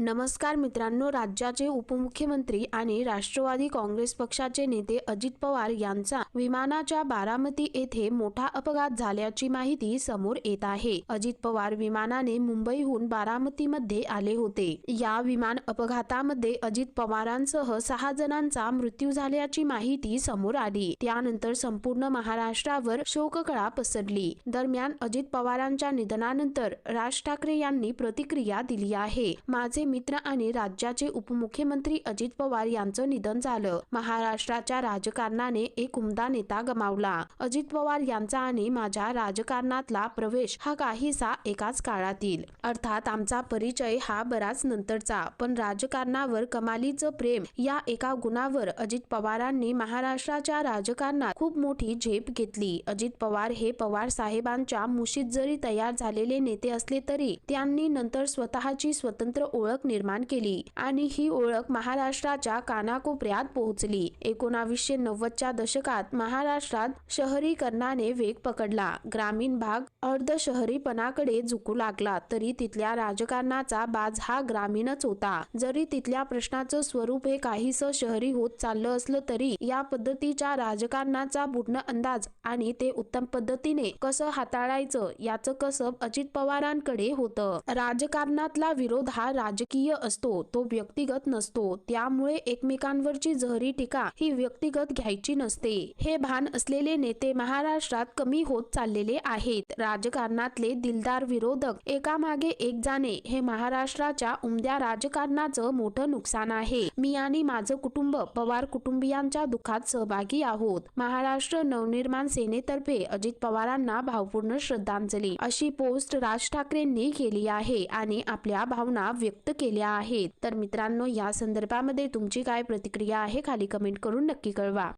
नमस्कार मित्रांनो, राज्याचे उपमुख्यमंत्री आणि राष्ट्रवादी काँग्रेस पक्षाचे नेते अजित पवार यांचा विमानाच्या बारामती येथे मोठा अपघात झाल्याची माहिती समोर येत आहे। अजित पवार विमानाने मुंबईहून बारामतीमध्ये आले होते। या विमान अपघातामध्ये अजित पवारांसह 6 जणांचा मृत्यू झाल्याची माहिती समोर आली। त्यानंतर संपूर्ण महाराष्ट्रावर शोककळा पसरली। दरम्यान अजित पवारांच्या निधनानंतर राज ठाकरे यांनी प्रतिक्रिया दिली आहे। माझे मित्र आणि राज्याचे उपमुख्यमंत्री अजित पवार यांचं निधन झालं। महाराष्ट्राच्या राजकारणाने एक उमदा नेता गमावला। अजित पवार यांचा आणि माझ्या राजकारणातला प्रवेश हा काहीसा एकाच काळातील, अर्थात आमचा परिचय हा बराच नंतरचा, पण राजकारणावर कमालीचं प्रेम या एका गुणावर अजित पवारांनी महाराष्ट्राच्या राजकारणात खूप मोठी झेप घेतली। अजित पवार हे पवार साहेबांच्या मुशीत जरी तयार झालेले नेते असले तरी त्यांनी नंतर स्वतःची स्वतंत्र ओळख निर्माण केली आणि ही ओळख महाराष्ट्राच्या कानाकोपऱ्यात पोहोचली। 1990च्या दशकात महाराष्ट्रात शहरीकरणाने वेग पकडला। ग्रामीण भाग अर्धशहरीपणाकडे झुकू लागला, तरी तिथल्या राजकारणाचा बाज हा ग्रामीणच होता। जरी तिथल्या प्रश्नाचं स्वरूप हे काहीसं शहरी होत चाललं असलं तरी या पद्धतीच्या राजकारणाचा पूर्ण अंदाज आणि ते उत्तम पद्धतीने कसं हाताळायचं याचं कसब अजित पवारांकडे होतं। राजकारणातला विरोध हा राजकीय असतो, तो व्यक्तिगत नसतो। त्यामुळे एकमेकांवरची जहरी टीका ही व्यक्तिगत घ्यायची नसते। हे भान असलेले नेते महाराष्ट्रात कमी होत चाललेले आहेत। राजकारणातले दिलदार विरोधक एकामागे एक जाणे हे महाराष्ट्राच्या उमद्या राजकारणाचं मोठं नुकसान आहे। मी आणि माझं कुटुंब पवार कुटुंबियांच्या दुःखात सहभागी आहोत। महाराष्ट्र नवनिर्माण सेनेतर्फे अजित पवारांना भावपूर्ण श्रद्धांजली, अशी पोस्ट राज ठाकरेंनी केली आहे आणि आपल्या भावना व्यक्त केल्या आहेत। तर मित्रांनो, या संदर्भामध्ये तुमची काय प्रतिक्रिया आहे खाली कमेंट करून नक्की कळवा।